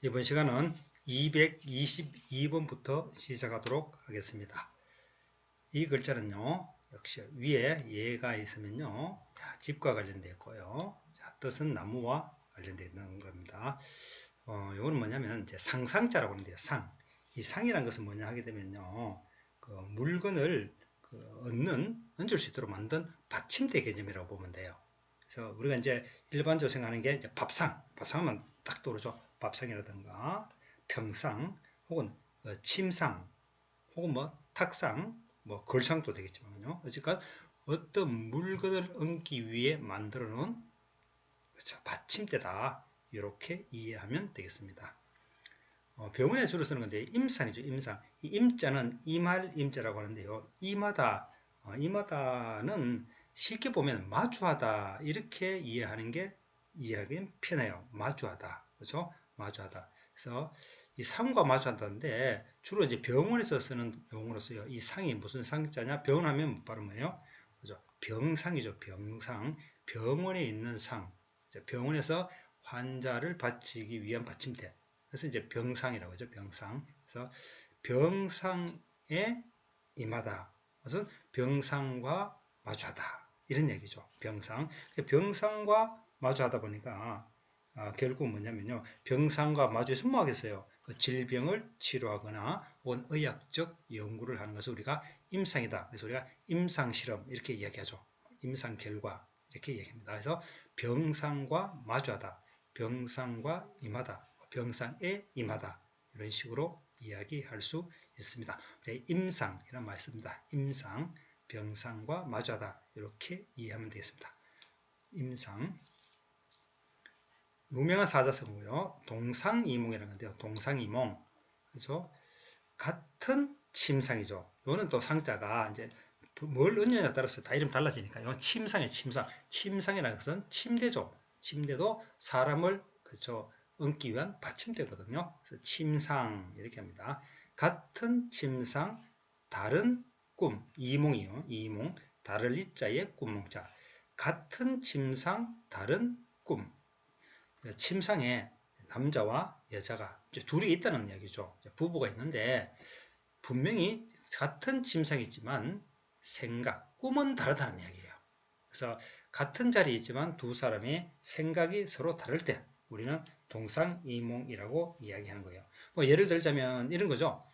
이번 시간은 222번부터 시작하도록 하겠습니다. 이 글자는요, 역시 위에 예가 있으면요, 집과 관련되어 있고요. 자, 뜻은 나무와 관련되어 있는 겁니다. 이거는 뭐냐면 이제 상상자라고 하는데요. 이 상이라는 것은 뭐냐 하게 되면요, 그 물건을 얹을 수 있도록 만든 받침대 개념이라고 보면 돼요. 그래서 우리가 이제 일반적으로 생각하는 게 이제 밥상하면 딱 떠오르죠. 밥상이라든가 평상 혹은 침상 혹은 뭐 탁상 뭐 걸상도 되겠지만요. 어쨌든 어떤 물건을 얹기 위해 만들어 놓은 그렇죠. 받침대다. 이렇게 이해하면 되겠습니다. 병원에 주로 쓰는 건데 임상이죠. 임상. 이 임자는 임할 임자라고 하는데요. 임하다는 쉽게 보면 마주하다 이렇게 이해하는 게 이해하기 편해요. 마주하다. 그렇죠? 마주하다. 그래서 이 상과 마주한다는데 주로 이제 병원에서 쓰는 용어로서요. 이 상이 무슨 상자냐? 병원하면 바로 뭐예요? 그죠? 병상이죠. 병상. 병원에 있는 상. 병원에서 환자를 받치기 위한 받침대. 그래서 이제 병상이라고 하죠. 병상. 그래서 병상에 임하다. 그것은 병상과 마주하다. 이런 얘기죠. 병상. 병상과 마주하다 보니까 결국 뭐냐면요. 병상과 마주해서 뭐 하겠어요? 그 질병을 치료하거나 혹은 의학적 연구를 하는 것을 우리가 임상이다. 그래서 우리가 임상실험 이렇게 이야기하죠. 임상 결과 이렇게 얘기합니다. 그래서 병상과 마주하다. 병상과 임하다. 병상에 임하다. 이런 식으로 이야기할 수 있습니다. 임상 이런 말 씁니다. 임상, 병상과 마주하다 이렇게 이해하면 되겠습니다. 임상 유명한 사자성어고요. 동상이몽이라는 건데요. 동상이몽 그래서 같은 침상이죠. 이거는 또 상자가 이제 뭘 얹느냐에 따라서 다 이름 달라지니까 이건 침상이에요. 침상. 침상이라는 것은 침대죠. 침대도 사람을 그렇죠. 얹기 위한 받침대거든요. 그래서 침상 이렇게 합니다. 같은 침상, 다른 꿈, 이몽이요. 이몽, 다를 이자에 꿈몽자. 같은 침상, 다른 꿈. 침상에 남자와 여자가 둘이 있다는 이야기죠. 부부가 있는데 분명히 같은 침상이지만 생각, 꿈은 다르다는 이야기예요. 그래서 같은 자리에 있지만 두 사람의 생각이 서로 다를 때 우리는 동상이몽이라고 이야기하는 거예요. 뭐 예를 들자면 이런 거죠.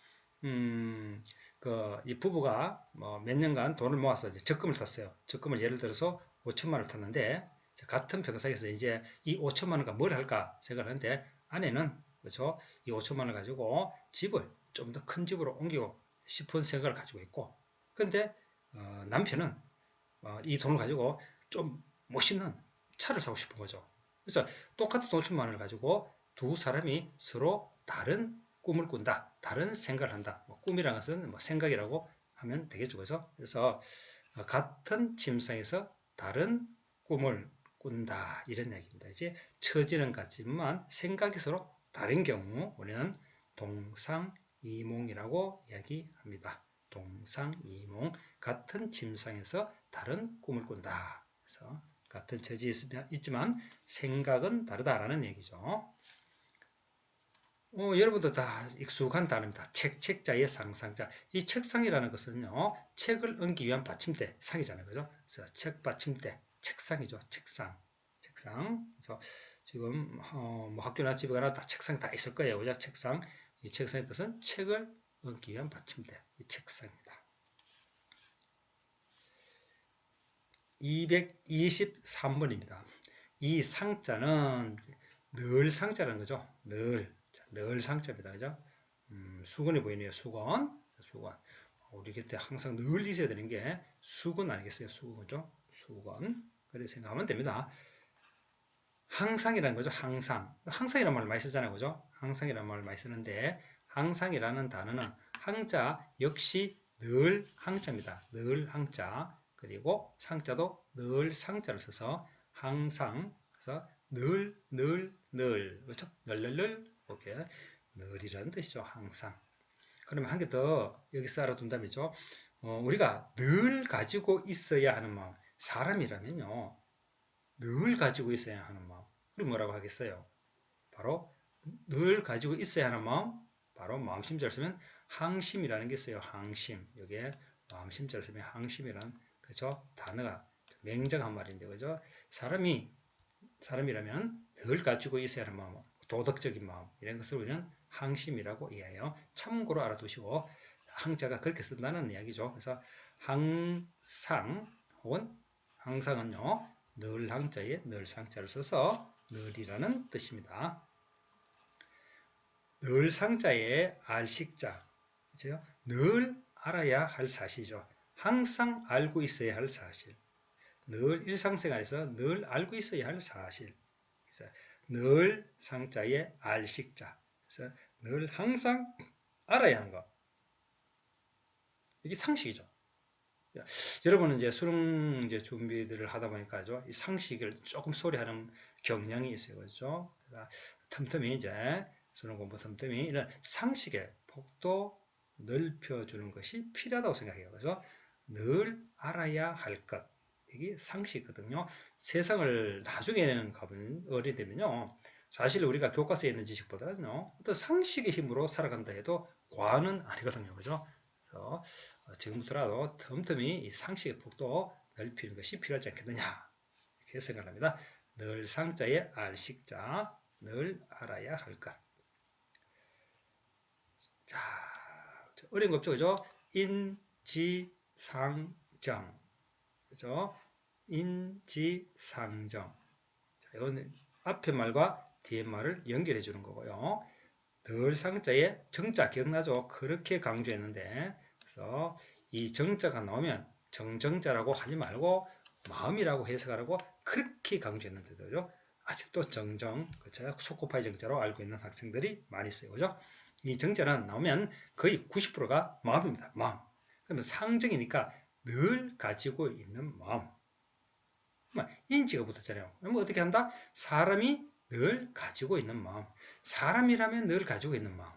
이 부부가 뭐 몇 년간 돈을 모아서 이제 적금을 탔어요. 적금을 예를 들어서 5천만 원을 탔는데 같은 평상에서 이제 이 5천만 원과 뭘 할까 생각하는데 아내는 그렇죠? 이 5천만 원을 가지고 집을 좀 더 큰 집으로 옮기고 싶은 생각을 가지고 있고 근데 남편은 이 돈을 가지고 좀 멋있는 차를 사고 싶은 거죠. 그래서 똑같은 5천만 원을 가지고 두 사람이 서로 다른 꿈을 꾼다. 다른 생각을 한다. 꿈이라는 것은 생각이라고 하면 되겠죠. 그래서 같은 침상에서 다른 꿈을 꾼다. 이런 얘기입니다. 이제 처지는 같지만 생각이 서로 다른 경우 우리는 동상이몽이라고 이야기합니다. 동상이몽 같은 침상에서 다른 꿈을 꾼다. 그래서 같은 처지에 있지만 생각은 다르다라는 얘기죠. 여러분도 다 익숙한 단어입니다. 책자의 상상자. 이 책상이라는 것은요, 책을 얹기 위한 받침대, 상이잖아요. 그죠? 그래서 책 받침대, 책상이죠. 책상. 그래서 지금, 뭐 학교나 집에 가나 다 책상 다 있을 거예요. 그죠? 책상. 이 책상의 뜻은 책을 얹기 위한 받침대. 이 책상입니다. 223번입니다. 이 상자는 늘 상자라는 거죠. 늘 상자입니다. 그죠? 수건이 보이네요. 수건. 우리 곁에 항상 늘 있어야 되는 게 수건 아니겠어요? 수건이죠? 수건. 그렇게 생각하면 됩니다. 항상이라는 거죠. 항상이라는 말을 많이 쓰잖아요. 그죠? 항상이라는 말을 많이 쓰는데 항상이라는 단어는 항자 역시 늘 항자입니다. 늘 항자. 그리고 상자도 늘 상자를 써서 항상 그래서 늘 그렇죠? 늘 이렇게 늘이라는 뜻이죠. 항상. 그러면 한 개 더 여기서 알아둔다면죠. 우리가 늘 가지고 있어야 하는 마음. 사람이라면요. 늘 가지고 있어야 하는 마음. 그걸 뭐라고 하겠어요? 바로 늘 가지고 있어야 하는 마음, 바로 마음심자를 쓰면 항심이라는 게 있어요. 항심. 여기에 마음심자를 쓰면 항심이라는 그죠? 단어가 맹정한 말인데 그죠? 사람이라면 늘 가지고 있어야 하는 마음, 도덕적인 마음 이런 것을 우리는 항심이라고 이해해요. 참고로 알아두시고 항자가 그렇게 쓴다는 이야기죠. 그래서 항상 혹은 항상은요. 늘 항자에 늘 상자를 써서 늘이라는 뜻입니다. 늘 상자에 알식자, 그죠? 늘 알아야 할 사실이죠. 항상 알고 있어야 할 사실. 늘 일상생활에서 늘 알고 있어야 할 사실. 그래서 늘 상자에 알식자. 그래서 늘 항상 알아야 하는 것. 이게 상식이죠. 여러분은 이제 수능 이제 준비들을 하다 보니까죠. 이 상식을 조금 소리하는 경향이 있어요. 그렇죠? 그러니까 틈틈이 이제 수능 공부 틈틈이 이런 상식의 폭도 넓혀주는 것이 필요하다고 생각해요. 그래서 늘 알아야 할 것. 이게 상식이거든요. 세상을 나중에는 가면 어른이 되면요. 사실 우리가 교과서에 있는 지식보다는요. 어떤 상식의 힘으로 살아간다 해도 과언은 아니거든요. 그죠? 그래서 지금부터라도 틈틈이 이 상식의 폭도 넓히는 것이 필요하지 않겠느냐. 이렇게 생각합니다. 늘 상자에 알식자, 늘 알아야 할 것. 자, 어려운 거 없죠? 그죠? 인지상정. 그죠? 인지상정. 자, 이건 앞에 말과 뒤에 말을 연결해 주는 거고요. 늘 상자에 정자 기억나죠? 그렇게 강조했는데, 그래서 이 정자가 나오면 정정자라고 하지 말고 마음이라고 해석하라고 그렇게 강조했는데도, 그죠? 아직도 정정, 그렇죠? 초코파이 정자로 알고 있는 학생들이 많이 있어요. 그죠? 이 정자는 나오면 거의 90%가 마음입니다. 마음. 그러면 상정이니까 늘 가지고 있는 마음. 인지가 붙었잖아요. 그러면 어떻게 한다? 사람이 늘 가지고 있는 마음. 사람이라면 늘 가지고 있는 마음.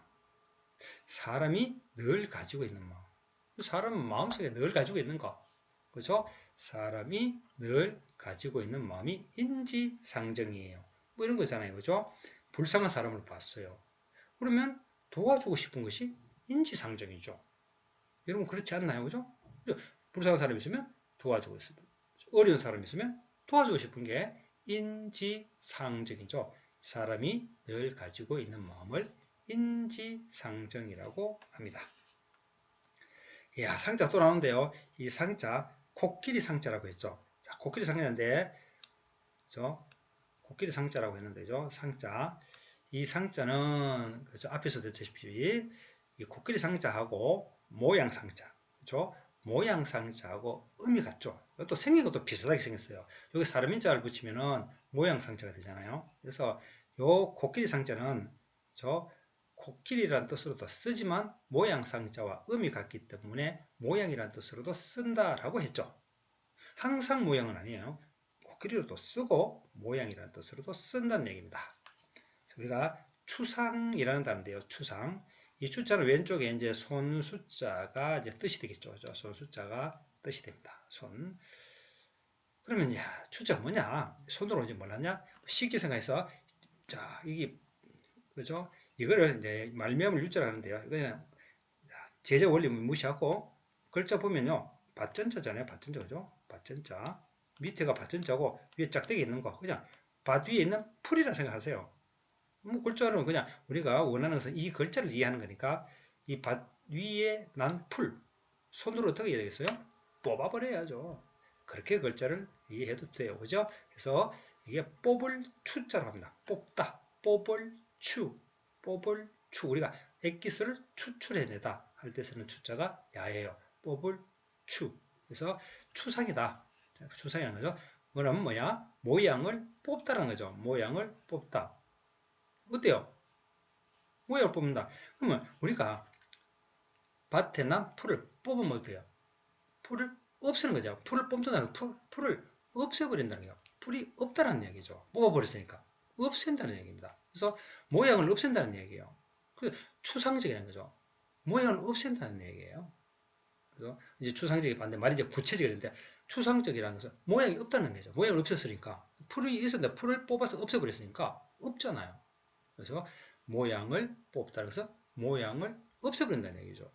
사람이 늘 가지고 있는 마음. 사람은 마음속에 늘 가지고 있는 거. 그죠? 사람이 늘 가지고 있는 마음이 인지상정이에요. 뭐 이런 거잖아요. 그죠? 불쌍한 사람을 봤어요. 그러면 도와주고 싶은 것이 인지상정이죠. 여러분 그렇지 않나요? 그죠? 불쌍한 사람이 있으면 도와주고 싶은, 어려운 사람이 있으면 도와주고 싶은 게 인지상정이죠. 사람이 늘 가지고 있는 마음을 인지상정이라고 합니다. 야, 상자 또 나오는데요. 이 상자, 코끼리 상자라고 했죠. 자, 코끼리 상자인데, 코끼리 상자라고 했는데죠. 상자. 이 상자는, 그죠? 앞에서 듣다시피, 이 코끼리 상자하고 모양 상자. 그죠? 모양 상자하고 의미 같죠? 또 생긴 것도 비슷하게 생겼어요. 여기 사람 인자를 붙이면은 모양 상자가 되잖아요. 그래서 요 코끼리 상자는 코끼리라는 뜻으로도 쓰지만 모양 상자와 의미 같기 때문에 모양이라는 뜻으로도 쓴다라고 했죠. 항상 모양은 아니에요. 코끼리로도 쓰고 모양이라는 뜻으로도 쓴다는 얘기입니다. 우리가 추상이라는 단어인데요. 추상. 이 추자는 왼쪽에 이제 손 숫자가 이제 뜻이 되겠죠. 손 숫자가 뜻이 됩니다. 손. 그러면 야, 추자가 뭐냐? 손으로 이제 뭘 하냐? 쉽게 생각해서 자, 이게 그죠? 이거를 이제 말미암을 유자로 하는데요. 그냥 제자 원리 무시하고 글자 보면요. 밭전자잖아요. 밭전자 그죠? 밭전자. 밑에가 밭전자고 위에 짝대기 있는 거. 그냥 밭 위에 있는 풀이라 생각하세요. 뭐 글자는 그냥 우리가 원하는 것은 이 글자를 이해하는 거니까 이 밭 위에 난 풀. 손으로 어떻게 해야 되겠어요? 뽑아버려야죠. 그렇게 글자를 이해해도 돼요. 그죠? 그래서 이게 뽑을 추자로 합니다. 뽑다. 뽑을 추. 뽑을 추. 우리가 액기스를 추출해내다 할 때 쓰는 추자가 야예요. 뽑을 추. 그래서 추상이다. 추상이라는 거죠. 그럼 뭐야? 모양을 뽑다라는 거죠. 모양을 뽑다. 어때요? 모양을 뽑는다. 그러면 우리가 밭에 난 풀을 뽑으면 어때요? 풀을 없애는 거죠. 풀을 뽑는다는 풀을 없애버린다는 거예요. 풀이 없다는 얘기죠. 뽑아버렸으니까. 없앤다는 얘기입니다. 그래서 모양을 없앤다는 얘기예요. 추상적이라는 거죠. 모양을 없앤다는 얘기예요. 그래서 이제 추상적이 반대 말이 이제 구체적인데 추상적이라는 것은 모양이 없다는 거죠. 모양을 없앴으니까 풀이 있었는데 풀을 뽑아서 없애버렸으니까 없잖아요. 그래서 모양을 뽑다. 그래서 모양을 없애버린다는 얘기죠.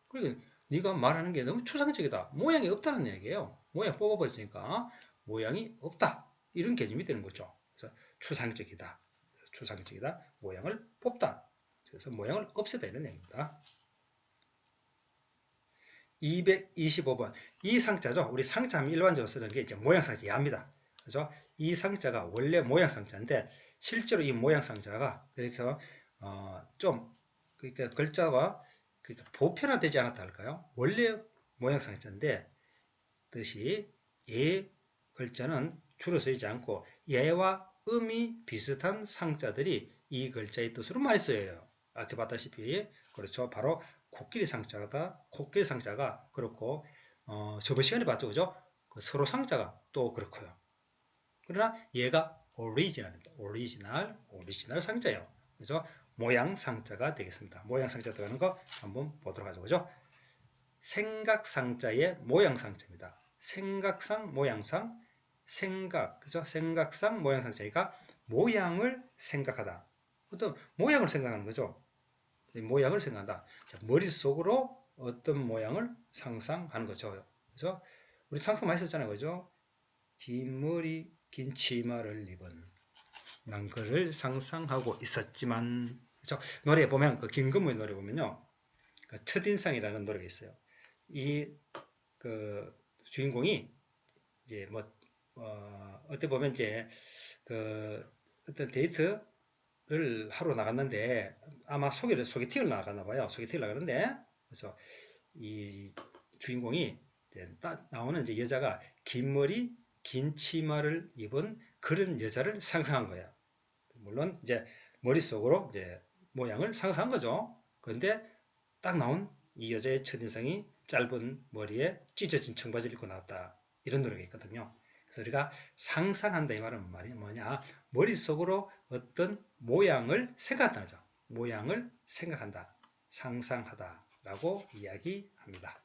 그러니까 네가 말하는 게 너무 추상적이다. 모양이 없다는 얘기예요. 모양 뽑아버렸으니까 모양이 없다. 이런 개념이 되는 거죠. 그래서 추상적이다. 추상적이다. 모양을 뽑다. 그래서 모양을 없애다 이런 얘기입니다. 225번. 이 상자죠. 우리 상자 하면 일반적으로 쓰는 게 이제 모양 상자 이해합니다. 그래서 이 상자가 원래 모양 상자인데 실제로 이 모양 상자가 이렇게 좀 그러니까 글자가 그러니까 보편화되지 않았다 할까요? 원래 모양 상자인데 뜻이 예 글자는 줄어 쓰이지 않고 예와 음이 비슷한 상자들이 이 글자의 뜻으로 많이 쓰여요. 아까 봤다시피 그렇죠. 바로 코끼리 상자가 그렇고 저번 시간에 봤죠, 그죠? 그 서로 상자가 또 그렇고요. 그러나 얘가 오리지널입니다. 오리지널 상자예요. 그래서 모양 상자가 되겠습니다. 모양 상자 들어가는 거 한번 보도록 하죠, 그죠? 생각 상자의 모양 상자입니다. 생각상 모양상 그죠? 생각상 모양 상자니까 모양을 생각하다. 어떤 모양을 생각하는 거죠. 모양을 생각한다. 머릿속으로 어떤 모양을 상상하는 거죠. 그래서 우리 상상 많이 썼잖아요. 그죠? 긴 머리, 긴 치마를 입은 난 그를 상상하고 있었지만. 그죠? 노래 보면, 그 김건모의 노래 보면요. 그 첫인상이라는 노래가 있어요. 그 주인공이 이제 어떻게 보면 이제 어떤 데이트를 하러 나갔는데 아마 소개팅을 나갔나 봐요. 소개팅을 나갔는데 그래서 이 주인공이 나오는 이제 여자가 긴 머리, 긴 치마를 입은 그런 여자를 상상한 거예요. 물론 이제 머릿속으로 이제 모양을 상상한 거죠. 그런데 딱 나온 이 여자의 첫인상이 짧은 머리에 찢어진 청바지를 입고 나왔다. 이런 노래가 있거든요. 그래서 우리가 상상한다 이 말은 뭐냐? 머릿속으로 어떤 모양을 생각한다는 거죠. 모양을 생각한다. 상상하다 라고 이야기합니다.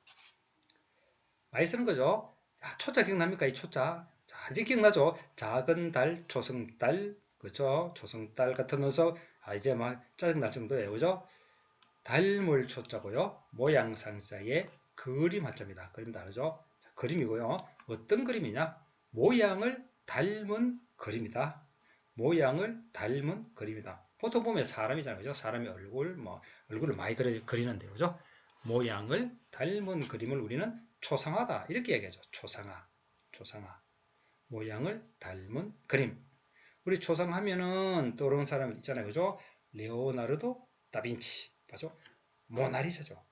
많이 쓰는 거죠. 자, 초자 기억납니까? 이 초자. 자, 이제 기억나죠? 작은 달, 초승달, 그죠? 초승달 같은 녀석, 이제 막 짜증날 정도예요. 그죠? 닮을 초자고요. 모양 상자에 그림 한자입니다. 그림 다르죠? 자, 그림이고요. 어떤 그림이냐? 모양을 닮은 그림이다. 모양을 닮은 그림이다. 보통 보면 사람이잖아요. 그죠? 사람의 얼굴을 많이 그리는데, 그죠? 모양을 닮은 그림을 우리는 초상화다. 이렇게 얘기하죠. 초상화. 모양을 닮은 그림. 우리 초상하면은 떠오르는 사람 있잖아요. 그죠? 레오나르도 다빈치. 맞죠? 모나리자죠.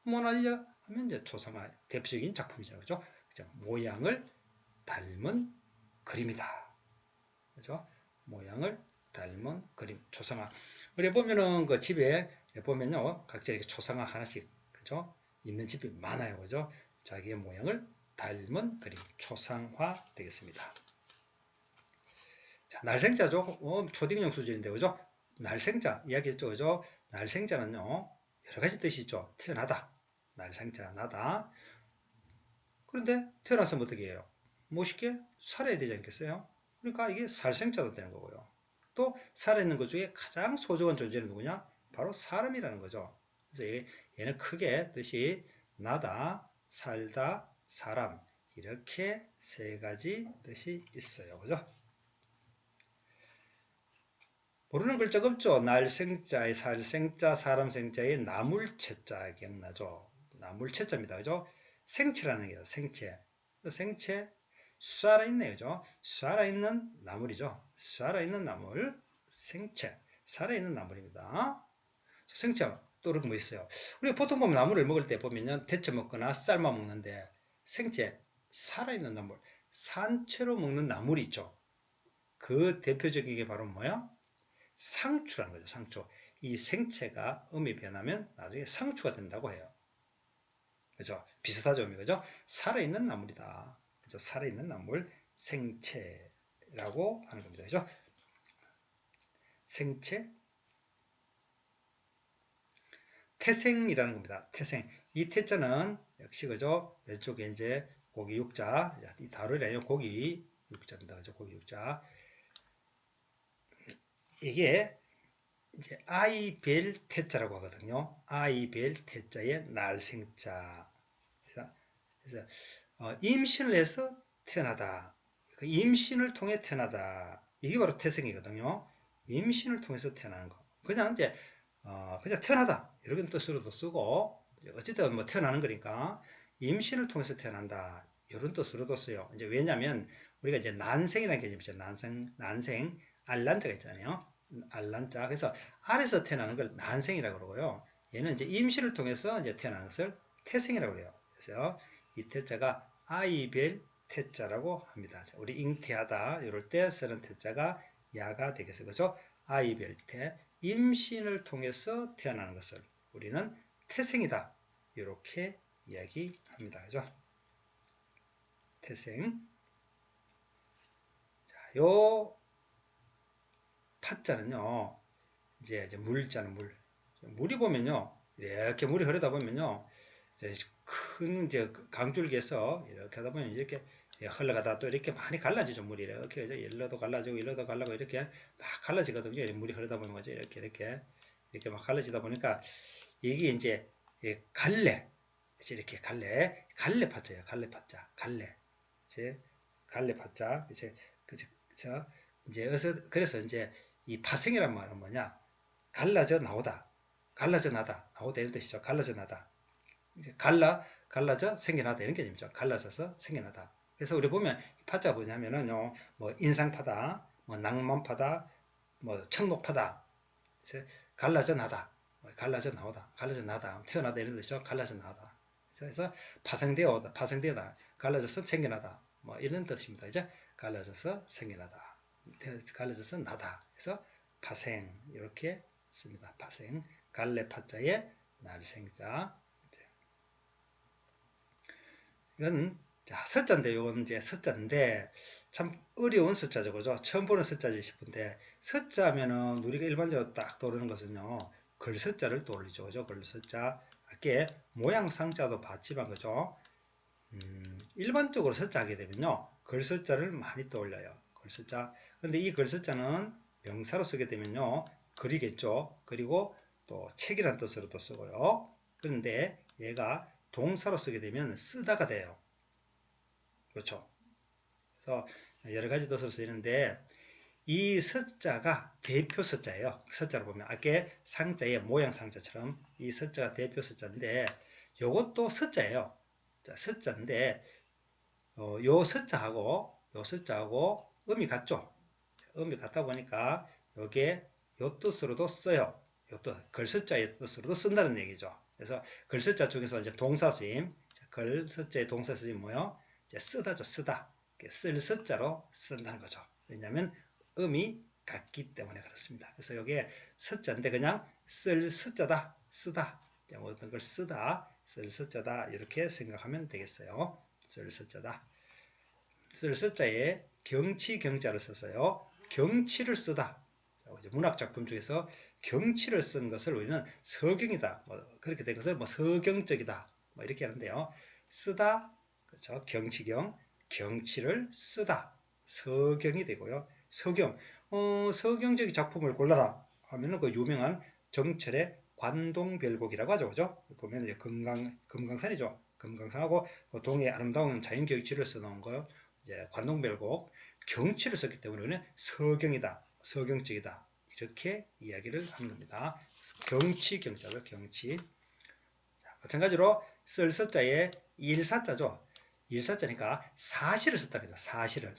모나리자 하면 이제 초상화 대표적인 작품이잖아요. 그죠? 모양을 닮은 그림이다. 그죠? 모양을 닮은 그림, 초상화. 우리 보면은 그 집에 보면요. 각자 이렇게 초상화 하나씩, 그죠? 있는 집이 많아요. 그죠? 자기의 모양을 닮은 그림, 초상화 되겠습니다. 자, 날생자죠. 초딩용 수준인데, 그죠? 날생자, 이야기했죠. 그죠? 날생자는요, 여러 가지 뜻이 있죠. 태어나다. 날생자, 나다. 그런데 태어났으면 어떻게 해요? 멋있게 살아야 되지 않겠어요? 그러니까 이게 살생자도 되는 거고요. 또 살아있는 것 중에 가장 소중한 존재는 누구냐? 바로 사람이라는 거죠. 그래서 얘는 크게 뜻이 나다, 살다, 사람 이렇게 세 가지 뜻이 있어요. 그죠? 모르는 글자가 없죠. 날생자의 살생자, 사람생자의 나물체자 기억나죠? 나물체자입니다. 그죠? 생체라는 게요. 생체. 살아있네요. 그죠? 살아있는 나물이죠. 살아있는 나물, 생체. 살아있는 나물입니다. 생체, 또 이렇게 뭐 있어요? 우리가 보통 보면 나물을 먹을 때 보면요. 데쳐 먹거나 삶아 먹는데 생체, 살아있는 나물, 산채로 먹는 나물이 있죠. 그 대표적인 게 바로 뭐야? 상추라는 거죠. 상추. 이 생체가 음이 변하면 나중에 상추가 된다고 해요. 그죠? 비슷하죠? 그죠? 살아있는 나물이다. 그죠? 살아있는 나물, 생체라고 하는 겁니다. 그죠? 생체, 태생이라는 겁니다. 태생. 이 태자는 역시 그죠? 왼쪽에 이제 고기 육자, 이 다루이 아니라 고기 육자입니다. 그죠? 고기 육자. 이게 이제 아이벨 태자라고 하거든요. 아이벨 태자의 날생자. 그래서 임신을 해서 태어나다. 그 임신을 통해 태어나다. 이게 바로 태생이거든요. 임신을 통해서 태어나는 거. 그냥 이제 그냥 태어나다 이런 뜻으로도 쓰고, 어쨌든 뭐 태어나는 거니까 임신을 통해서 태어난다 이런 뜻으로도 써요. 이제 왜냐하면 우리가 이제 난생이라는 개념이 있죠. 난생 알란자가 있잖아요. 알란자. 그래서 알에서 태어나는 걸 난생이라고 그러고요. 얘는 이제 임신을 통해서 이제 태어나는 것을 태생이라고 그래요. 그래서 이 태자가 아이벨 태자라고 합니다. 우리 잉태하다 이럴 때 쓰는 태자가 야가 되겠어요. 그래서 아이벨 태, 임신을 통해서 태어나는 것을 우리는 태생이다 이렇게 이야기합니다. 그죠? 태생. 자, 요 파자는요, 이제 물자는 물이 보면요, 이렇게 물이 흐르다 보면요, 큰 이제 강줄기에서 이렇게 하다 보면 이렇게 흘러가다 또 이렇게 많이 갈라지죠. 물이 이렇게 일로도 갈라지고 일로도 갈라지고 이렇게 막 갈라지거든요. 물이 흐르다 보면 거죠. 이렇게 막 갈라지다 보니까 이게 이제 갈래, 이렇게 갈래 파자예요. 갈래 파자, 이제 갈래 파자, 그래서 이제 이 파생이란 말은 뭐냐? 갈라져 나오다, 갈라져 나다, 이런 뜻이죠. 갈라져 나다. 이제 갈라져 생겨나다 이런 개념이죠. 갈라져서 생겨나다. 그래서 우리 보면 파자 뭐냐면은요, 뭐 인상파다, 뭐 낭만파다, 뭐 청록파다, 이제 갈라져 나다, 갈라져 나오다, 갈라져 나다, 태어나다 이런 뜻이죠. 갈라져 나다. 그래서 파생되다, 갈라져서 생겨나다, 뭐 이런 뜻입니다. 이제 갈라져서 생겨나다, 갈라져서 나다. 그래서 파생 이렇게 씁니다. 파생. 갈래 파자의 날생자. 이건 숫자인데, 이건 이제 숫자인데 참 어려운 숫자죠, 그죠? 처음 보는 숫자지 싶은데, 숫자면은 우리가 일반적으로 딱 떠오르는 것은요, 글숫자를 떠올리죠, 그죠? 글숫자. 아까 모양상자도 봤지만, 그죠? 일반적으로 숫자 하게 되면요, 글숫자를 많이 떠올려요. 글숫자. 근데 이 글숫자는 명사로 쓰게 되면요, 글이겠죠. 그리고 또 책이란 뜻으로도 쓰고요. 그런데 얘가 동사로 쓰게 되면 쓰다가 돼요. 그렇죠. 그래서 여러 가지 뜻으로 쓰이는데, 이 숫자가 대표 숫자예요. 숫자로 보면 아까 상자의 모양 상자처럼 이 숫자가 대표 숫자인데, 요것도 숫자예요. 자, 숫자인데 요 숫자하고 음이 같죠. 음이 같다 보니까 요게 요 뜻으로도 써요. 요 뜻, 글숫자의 뜻으로도 쓴다는 얘기죠. 그래서 글숫자 중에서 이제 동사 쓰임, 글숫자의 동사 쓰임 뭐요? 이제 쓰다죠. 쓰다. 쓸 숫자로 쓴다는 거죠. 왜냐하면 음이 같기 때문에 그렇습니다. 그래서 이게 숫자인데 그냥 쓸 숫자다, 쓰다, 어떤 걸 쓰다, 쓸 숫자다 이렇게 생각하면 되겠어요. 쓸 숫자다. 쓸 숫자에 경치 경자를 써서요, 경치를 쓰다. 문학 작품 중에서 경치를 쓴 것을 우리는 서경이다, 그렇게 된 것을 서경적이다, 이렇게 하는데요. 쓰다, 그렇죠? 경치경, 경치를 쓰다, 서경이 되고요. 서경, 서경적인 작품을 골라라 하면은 그 유명한 정철의 관동별곡이라고 하죠, 그죠? 보면 이제 금강산이죠. 금강산하고 그 동해 아름다운 자연경치를 써놓은 거, 이제 관동별곡, 경치를 썼기 때문에 우리는 서경이다, 서경적이다 이렇게 이야기를 하는 겁니다. 경치, 경자죠. 경치. 자, 마찬가지로 쓸 숫자에 일사자죠. 일사자니까 사실을 썼답니다. 사실을.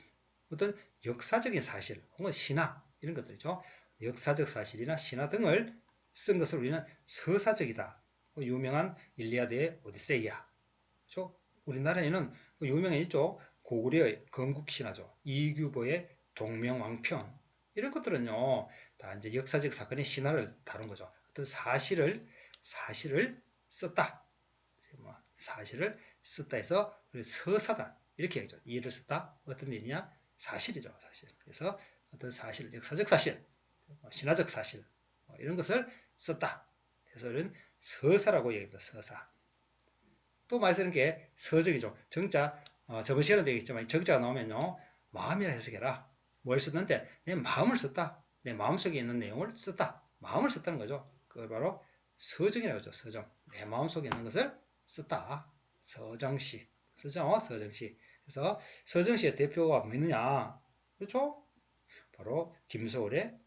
어떤 역사적인 사실, 혹은 신화 이런 것들이죠. 역사적 사실이나 신화 등을 쓴 것을 우리는 서사적이다. 유명한 일리아드의 오디세이아. 그렇죠? 우리나라에는 유명했죠. 고구려의 건국신화죠. 이규보의 동명왕편. 이런 것들은요, 다 이제 역사적 사건의 신화를 다룬 거죠. 어떤 사실을 썼다. 사실을 썼다 해서 서사다 이렇게 하죠. 이해를 썼다. 어떤 일이냐? 사실이죠, 사실. 그래서 어떤 사실, 역사적 사실, 신화적 사실 이런 것을 썼다. 해서는 서사라고 얘기합니다. 서사. 또 많이 쓰는 게 서적이죠. 정자, 저번 시간에 되겠지만 정자가 나오면요, 마음이라 해석해라. 뭘 썼는데 내 마음을 썼다. 내 마음속에 있는 내용을 썼다. 마음을 썼다는 거죠. 그걸 바로 서정이라고 하죠. 서정. 내 마음속에 있는 것을 썼다. 서정시. 서정시. 그래서 서정시의 대표가 뭐 있느냐? 그렇죠? 바로 김소월의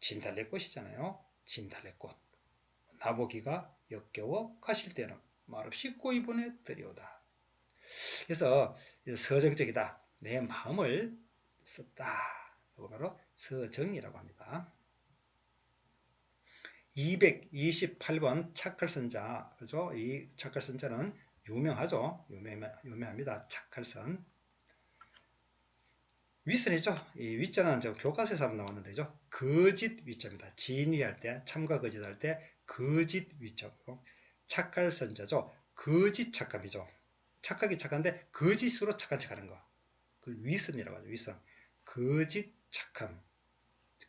진달래꽃이잖아요. 진달래꽃. 나보기가 역겨워 가실 때는 말없이 꼬이분에 들여오다. 그래서 서정적이다. 내 마음을 썼다. 이거 바로 서정이라고 합니다. 228번 착할선자. 그죠? 이 착할선자는 유명하죠. 유명합니다. 착할선. 윗선이죠. 이 윗자는 저 교과서에서 한번 나왔는데죠. 거짓 윗자입니다. 진위할 때, 참과 거짓할 때 거짓 윗자고 착할선자죠. 거짓 착함이죠. 착하기 착한데 거짓으로 착한 척하는 거. 그걸 윗선이라고 하죠. 윗선. 거짓 착함.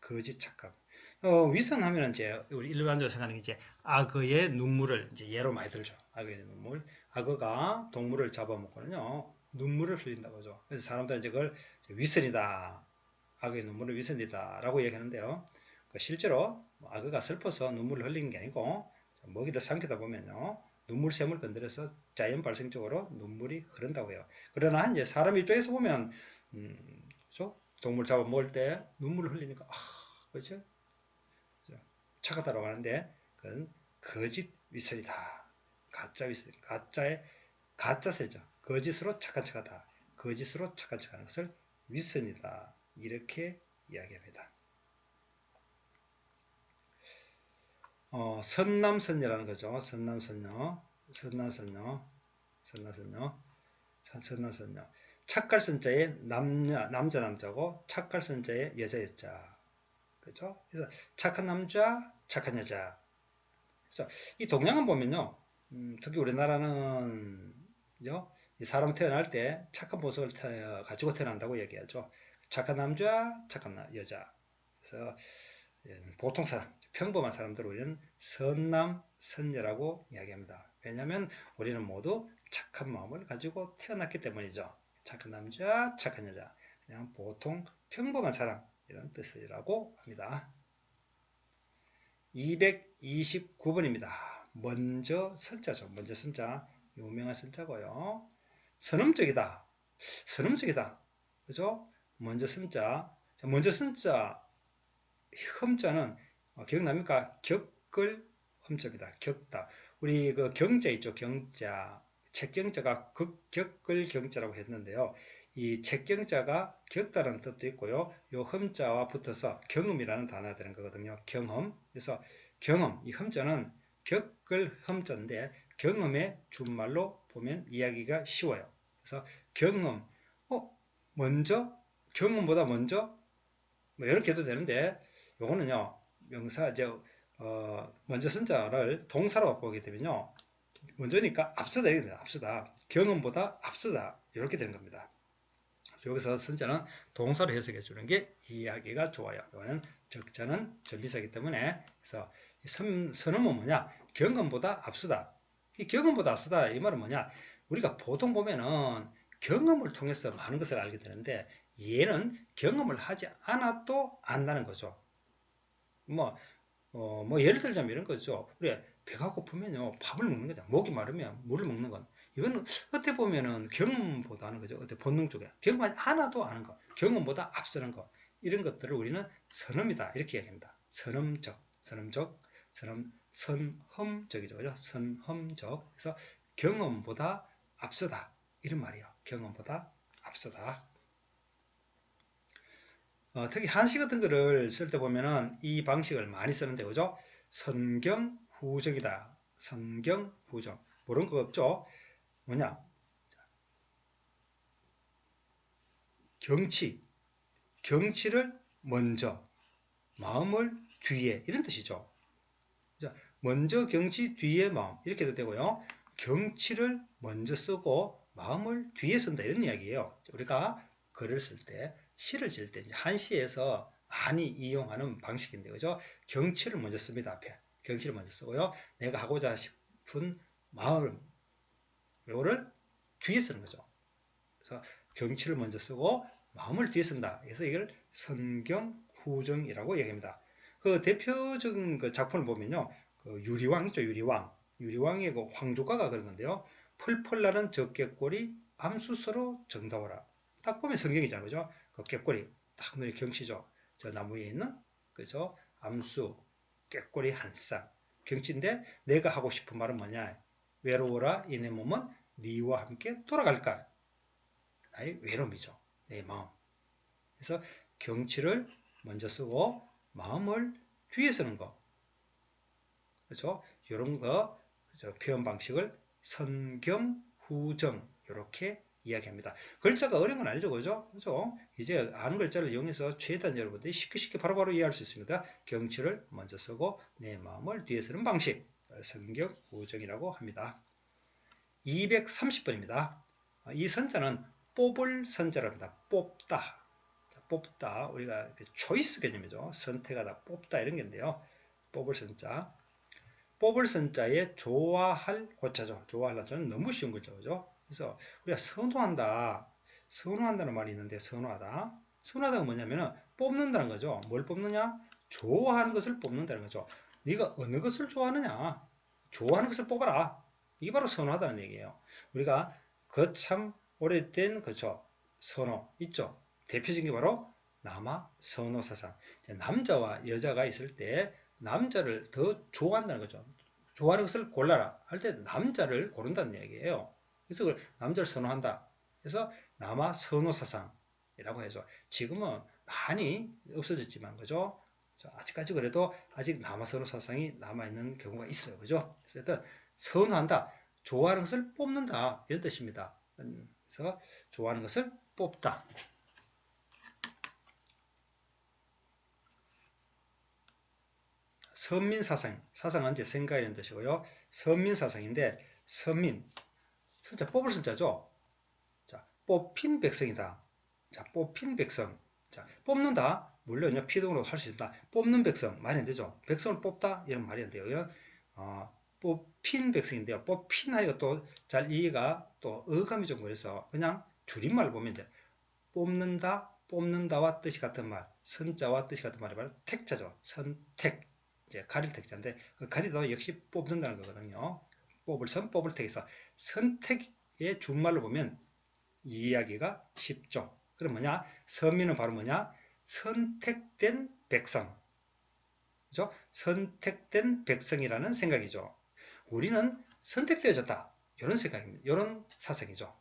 거짓 착함. 윗선 하면은 이제 우리 일반적으로 생각하는 게 이제 악어의 눈물을 이제 예로 많이 들죠. 악어의 눈물. 악어가 동물을 잡아먹거든요. 눈물을 흘린다고 하죠. 그래서 사람들은 이제 그걸 윗선이다. 악어의 눈물은 윗선이다. 라고 얘기하는데요. 실제로 악어가 슬퍼서 눈물을 흘리는 게 아니고 먹이를 삼키다 보면요. 눈물샘을 건드려서 자연 발생적으로 눈물이 흐른다고 해요. 그러나 이제 사람 입장에서 보면 그렇죠? 동물 잡아먹을 때 눈물을 흘리니까 그렇죠? 착하다라고 하는데 그건 거짓 윗선이다. 가짜 윗선. 가짜세죠. 거짓으로 착한 척하다. 거짓으로 착한 척하는 것을 윗선이다. 이렇게 이야기합니다. 선남선녀라는 거죠. 선남선녀. 착할 선자의 남자고 착할 선자의 여자. 그죠? 그래서 착한 남자, 착한 여자. 그래서 이 동양은 보면요. 특히 우리나라는 이 사람 태어날 때 착한 모습을 가지고 태어난다고 얘기하죠. 착한 남자, 착한 여자. 그래서 보통 사람, 평범한 사람들을 우리는 선남, 선녀라고 이야기합니다. 왜냐하면 우리는 모두 착한 마음을 가지고 태어났기 때문이죠. 착한 남자, 착한 여자. 그냥 보통 평범한 사람 이런 뜻이라고 합니다. 229번입니다. 먼저 선자죠. 먼저 선자. 유명한 선자고요. 선음적이다. 그죠? 먼저 선자. 먼저 선자. 흠자는 기억납니까? 격글 흠자입니다. 격다. 우리 그 경자 있죠. 경자. 책경자가 극격글 경자라고 했는데요. 이 책경자가 격다라는 뜻도 있고요. 요 흠자와 붙어서 경험이라는 단어가 되는 거거든요. 경험. 그래서 경험, 이 흠자는 격글 흠자인데 경험의 준말로 보면 이야기가 쉬워요. 그래서 경험, 먼저, 경험보다 먼저, 뭐 이렇게 해도 되는데 요거는요, 명사, 먼저 선자를 동사로 보게 되면요. 먼저니까 앞서다 이렇게 돼요. 앞서다. 경험보다 앞서다. 이렇게 되는 겁니다. 여기서 선자는 동사로 해석해 주는 게 이해하기가 좋아요. 이거는 적자는 전비사이기 때문에 그래서 선음은 뭐냐? 경험보다 앞서다. 이 경험보다 앞서다 이 말은 뭐냐? 우리가 보통 보면은 경험을 통해서 많은 것을 알게 되는데 얘는 경험을 하지 않아도 안다는 거죠. 예를 들자면 이런 거죠. 우리 배가 고프면요 밥을 먹는 거죠. 목이 마르면 물을 먹는 건. 이거는 어떻게 보면은 경험보다는 거죠. 어때 본능 쪽에 경험하지 않아도 아는 거, 경험보다 앞서는 거 이런 것들을 우리는 선험이다 이렇게 얘기합니다. 선험적, 선험적이죠, 그죠? 선험적. 그래서 경험보다 앞서다 이런 말이에요. 경험보다 앞서다. 특히 한시 같은 거를 쓸 때 보면은 이 방식을 많이 쓰는데, 그죠? 선경후적이다. 선경후적. 모르는 거 없죠? 뭐냐? 경치를 먼저, 마음을 뒤에, 이런 뜻이죠. 먼저 경치, 뒤에 마음. 이렇게 해도 되고요. 경치를 먼저 쓰고, 마음을 뒤에 쓴다. 이런 이야기예요. 우리가 글을 쓸 때, 시를 쓸 때, 한시에서 많이 이용하는 방식인데, 그죠? 경치를 먼저 씁니다. 앞에. 경치를 먼저 쓰고요. 내가 하고자 싶은 마음, 요거를 뒤에 쓰는 거죠. 그래서 경치를 먼저 쓰고 마음을 뒤에 쓴다. 그래서 이걸 선경후정이라고 얘기합니다. 그 대표적인 그 작품을 보면요. 그 유리왕 있죠, 유리왕. 유리왕의 그 황조가가 그런 건데요. 펄펄 나는 저 꾀꼬리 암수서로 정다워라. 딱 보면 성경이잖아요, 그죠? 그 꾀꼬리 딱 눈에 경치죠. 저 나무 위에 있는 그죠? 암수 꾀꼬리 한 쌍. 경치인데 내가 하고 싶은 말은 뭐냐? 외로워라 이 내 몸은 네와 함께 돌아갈까? 나의 외로움이죠. 내 마음. 그래서 경치를 먼저 쓰고 마음을 뒤에 쓰는 거. 그렇죠? 이런 거 표현 방식을 선경, 후정 이렇게 이야기합니다. 글자가 어려운 건 아니죠, 그죠? 그죠? 이제 아는 글자를 이용해서 최대한 여러분들이 쉽게 바로바로 이해할 수 있습니다. 경치를 먼저 쓰고 내 마음을 뒤에 쓰는 방식, 선경, 후정이라고 합니다. 230번입니다. 이 선자는 뽑을 선자랍니다. 뽑다. 뽑다. 우리가 초이스 개념이죠. 선택하다, 뽑다 이런 게인데요. 뽑을 선자. 뽑을 선자에 좋아할 고자죠. 좋아할 자는 너무 쉬운 글자죠. 그래서 우리가 선호한다. 선호한다는 말이 있는데 선호하다. 선호하다가 뭐냐면은 뽑는다는 거죠. 뭘 뽑느냐? 좋아하는 것을 뽑는다는 거죠. 네가 어느 것을 좋아하느냐? 좋아하는 것을 뽑아라. 이게 바로 선호하다는 얘기예요. 우리가 거참 오래된 그죠 선호 있죠. 대표적인 게 바로 남아 선호 사상. 남자와 여자가 있을 때 남자를 더 좋아한다는 거죠. 좋아하는 것을 골라라 할 때 남자를 고른다는 얘기예요. 그래서 남자를 선호한다. 그래서 남아 선호 사상이라고 해서 지금은 많이 없어졌지만 그죠? 아직까지 그래도 아직 남아 선호 사상이 남아있는 경우가 있어요. 그죠? 그래서 선호한다. 좋아하는 것을 뽑는다. 이런 뜻입니다. 그래서 좋아하는 것을 뽑다. 선민사상, 사상은 이제 생각이라는 뜻이고요. 선민사상인데, 선민, 진짜 뽑을 선자죠. 자, 뽑힌 백성이다. 자, 뽑힌 백성. 자, 뽑는다. 물론요, 피동으로 할 수 있다. 뽑는 백성, 말이 안 되죠. 백성을 뽑다? 이런 말이 안 돼요. 뽑힌 백성인데요. 뽑힌 하니까 또 잘 이해가 또 어감이 좀 그래서 그냥 줄임말을 보면 이제 뽑는다, 뽑는다와 뜻이 같은 말, 선자와 뜻이 같은 말이 바로 택자죠. 선택. 이제 가릴 택자인데 그 가리도 역시 뽑는다는 거거든요. 뽑을 선, 뽑을 택에서 선택의 준말로 보면 이해하기가 쉽죠. 그럼 뭐냐? 선민은 바로 뭐냐? 선택된 백성. 그죠? 선택된 백성이라는 생각이죠. 우리는 선택되어졌다. 이런 생각입니다. 이런 사상이죠.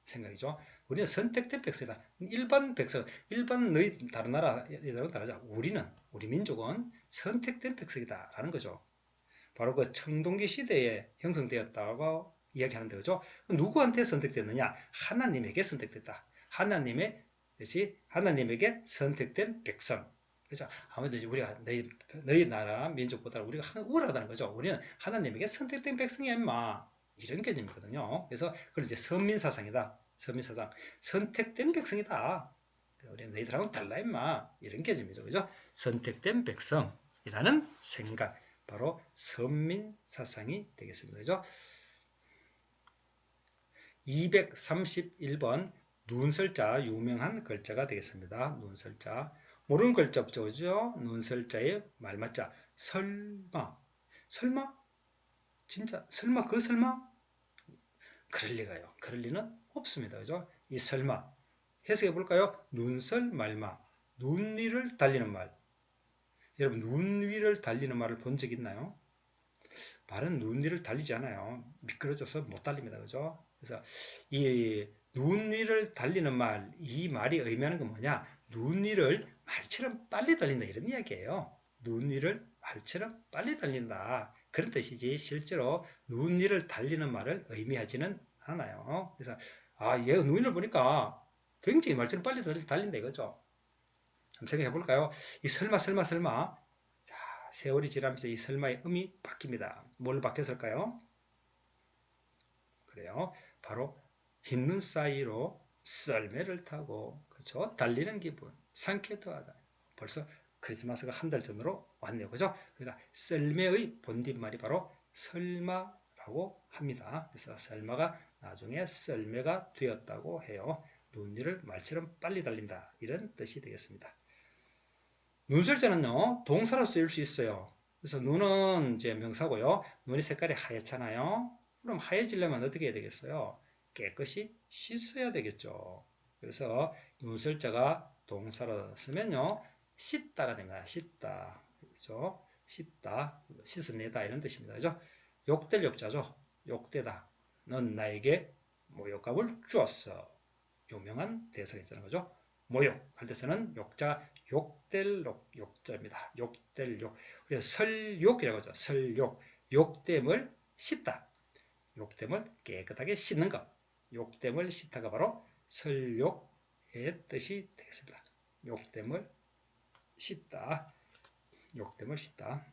생각이죠. 우리는 선택된 백성이다. 일반 백성, 일반 너희 다른 나라 얘들하고 다르죠. 우리 민족은 선택된 백성이다 라는 거죠. 바로 그 청동기 시대에 형성되었다고 이야기하는데 그죠? 누구한테 선택됐느냐? 하나님에게 선택됐다. 하나님에게 선택된 백성. 그죠? 아무래도 우리가 너희 나라 민족보다 우리가 우월하다는 거죠. 우리는 하나님에게 선택된 백성이야 임마. 이런 개념이거든요. 그래서 그걸 이제 선민사상이다. 선민사상. 선택된 백성이다. 우리 너희들하고는 달라 임마. 이런 개념이죠. 그죠? 선택된 백성이라는 생각. 바로 선민사상이 되겠습니다. 그죠? 231번 눈설자 유명한 글자가 되겠습니다. 눈설자. 모르는 글자 없죠. 그죠? 눈설자의 말맞자. 설마. 설마? 진짜 설마 그 설마? 그럴 리가요. 그럴 리는 없습니다. 그죠? 이 설마. 해석해 볼까요? 눈설 말마. 눈 위를 달리는 말. 여러분 눈 위를 달리는 말을 본 적 있나요? 말은 눈 위를 달리지 않아요. 미끄러져서 못 달립니다. 그죠? 그래서 이 눈 위를 달리는 말, 이 말이 의미하는 건 뭐냐? 눈 위를 말처럼 빨리 달린다 이런 이야기예요. 눈 위를 말처럼 빨리 달린다. 그런 뜻이지 실제로 눈 위를 달리는 말을 의미하지는 않아요. 그래서 얘가 눈 위를 보니까 굉장히 말처럼 빨리 달린다 이거죠. 한번 생각해 볼까요? 이 설마 자, 세월이 지나면서 이 설마의 음이 바뀝니다. 뭘로 바뀌었을까요? 그래요. 바로 흰눈 사이로 썰매를 타고 그렇죠? 달리는 기분, 상쾌하다. 벌써 크리스마스가 한 달 전으로 왔네요. 그죠? 그러니까 썰매의 본뒷말이 바로 설마라고 합니다. 그래서 설마가 나중에 썰매가 되었다고 해요. 눈 위를 말처럼 빨리 달린다. 이런 뜻이 되겠습니다. 눈설자는요, 동사로 쓰일 수 있어요. 그래서 눈은 이제 명사고요. 눈이 색깔이 하얗잖아요. 그럼 하얘지려면 어떻게 해야 되겠어요? 깨끗이 씻어야 되겠죠. 그래서 눈설자가 동사로 쓰면요, 씻다가 됩니다. 씻다. 그렇죠? 씻다, 씻어내다 이런 뜻입니다. 그죠? 욕될 욕자죠. 욕되다. 넌 나에게 모욕감을 주었어. 유명한 대사가 있잖아요. 그죠? 모욕할 때 쓰는 욕자, 욕될 욕자입니다. 욕될 욕. 그래서 설욕이라고 하죠. 설욕. 욕됨을 씻다. 욕됨을 깨끗하게 씻는 것. 욕됨을 씻다가 바로 설욕의 뜻이 되겠습니다. 욕됨을 씻다. 욕됨을 씻다.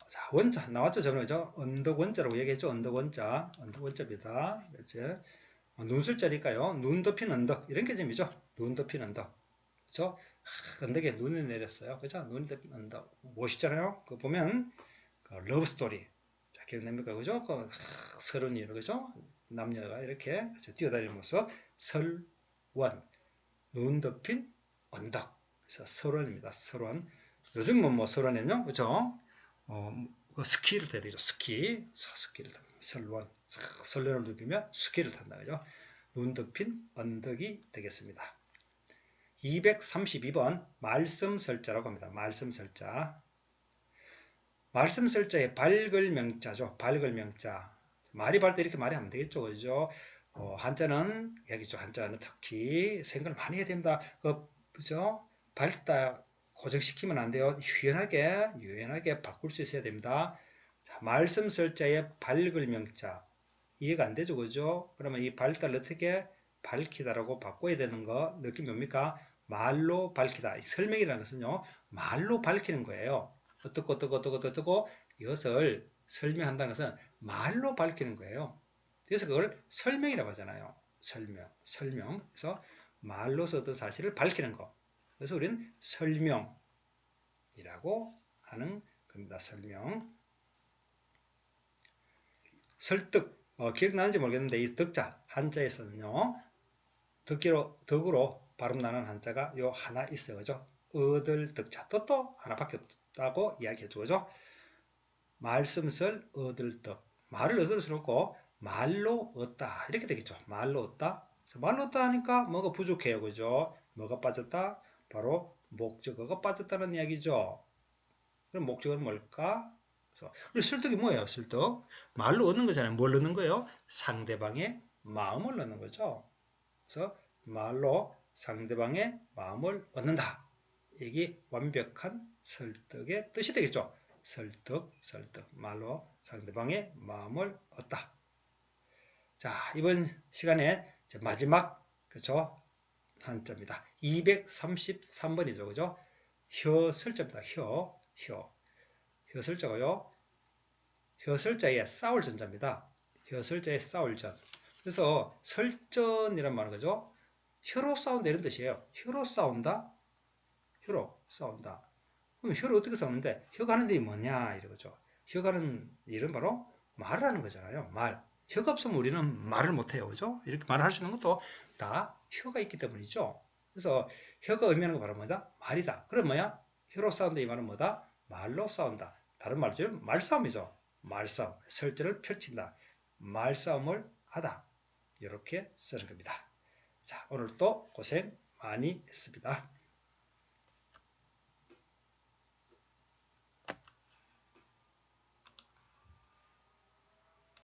자, 원자 나왔죠? 저는 언덕 원자라고 얘기했죠. 언덕 원자. 언덕 원자입니다. 이제 눈술자니까요. 눈 덮인 언덕 이런 개념이죠. 눈 덮인 언덕. 그렇죠? 언덕에 눈이 내렸어요. 그죠? 눈 덮인 언덕. 멋있잖아요. 그거 보면 그 러브 스토리. 자, 기억납니까? 그죠? 그 서른이 그죠? 남녀가 이렇게 뛰어다니는 모습. 설원. 눈 덮인 언덕. 그래서 설원입니다. 설원. 요즘은 뭐 설원에는요. 그죠? 그 스키를 타야 되죠. 스키를 타면 설원. 설련을 눕히면 스키를 탄다. 그죠? 눈 덮인 언덕이 되겠습니다. 232번 말씀설자라고 합니다. 말씀설자. 말씀설자의 밝을 명자죠. 밝을 명자. 말이 밝을 때 이렇게 말이 안 되겠죠. 그죠? 한자는 여기죠. 한자는 특히 생각을 많이 해야 됩니다. 그죠? 밝다 고정시키면 안 돼요. 유연하게 바꿀 수 있어야 됩니다. 자, 말씀설자의 밝을 명자. 이해가 안 되죠. 그죠? 그러면 이 밝다를 어떻게 밝히다라고 바꿔야 되는 거 느낌 뭡니까? 말로 밝히다. 설명이라는 것은요. 말로 밝히는 거예요. 어떻고 이것을 설명한다는 것은 말로 밝히는 거예요. 그래서 그걸 설명이라고 하잖아요. 설명. 그래서 말로서 어떤 사실을 밝히는 거. 그래서 우리는 설명이라고 하는 겁니다. 설명. 설득. 기억나는지 모르겠는데 이 덕자 한자에서는요. 덕으로 발음 나는 한자가 요 하나 있어요. 그죠? 얻을 덕자. 뜻도 하나밖에 없다고 이야기해줘. 그죠? 말씀설 얻을 덕. 말을 얻을 수 없고 말로 얻다. 이렇게 되겠죠. 말로 얻다. 말로 얻다 하니까 뭐가 부족해요. 그죠? 뭐가 빠졌다? 바로 목적어가 빠졌다는 이야기죠. 그럼 목적어는 뭘까? 그리고 설득이 뭐예요? 설득. 말로 얻는 거잖아요. 뭘 얻는 거예요? 상대방의 마음을 얻는 거죠. 그래서 말로 상대방의 마음을 얻는다. 이게 완벽한 설득의 뜻이 되겠죠. 설득. 말로 상대방의 마음을 얻다. 자, 이번 시간에 마지막, 그죠? 한자입니다. 233번이죠. 그죠? 혀설자입니다. 혀설자고요. 혀설자의 싸울 전자입니다. 혀설자의 싸울 전. 그래서 설전이란 말은 그죠? 혀로 싸운다 이런 뜻이에요. 혀로 싸운다. 그럼 혀로 어떻게 싸우는데 혀가 하는 일이 뭐냐 이러죠. 혀가 하는 일은 바로 말을 하는 거잖아요. 말. 혀가 없으면 우리는 말을 못해요. 그죠? 이렇게 말을 할 수 있는 것도 다 혀가 있기 때문이죠. 그래서 혀가 의미하는 거 바로 뭐다? 말이다. 그럼 뭐야? 혀로 싸운다 이 말은 뭐다? 말로 싸운다. 다른 말로 좀 말싸움이죠. 말싸움. 설전을 펼친다. 말싸움을 하다. 이렇게 쓰는 겁니다. 자, 오늘도 고생 많이 했습니다.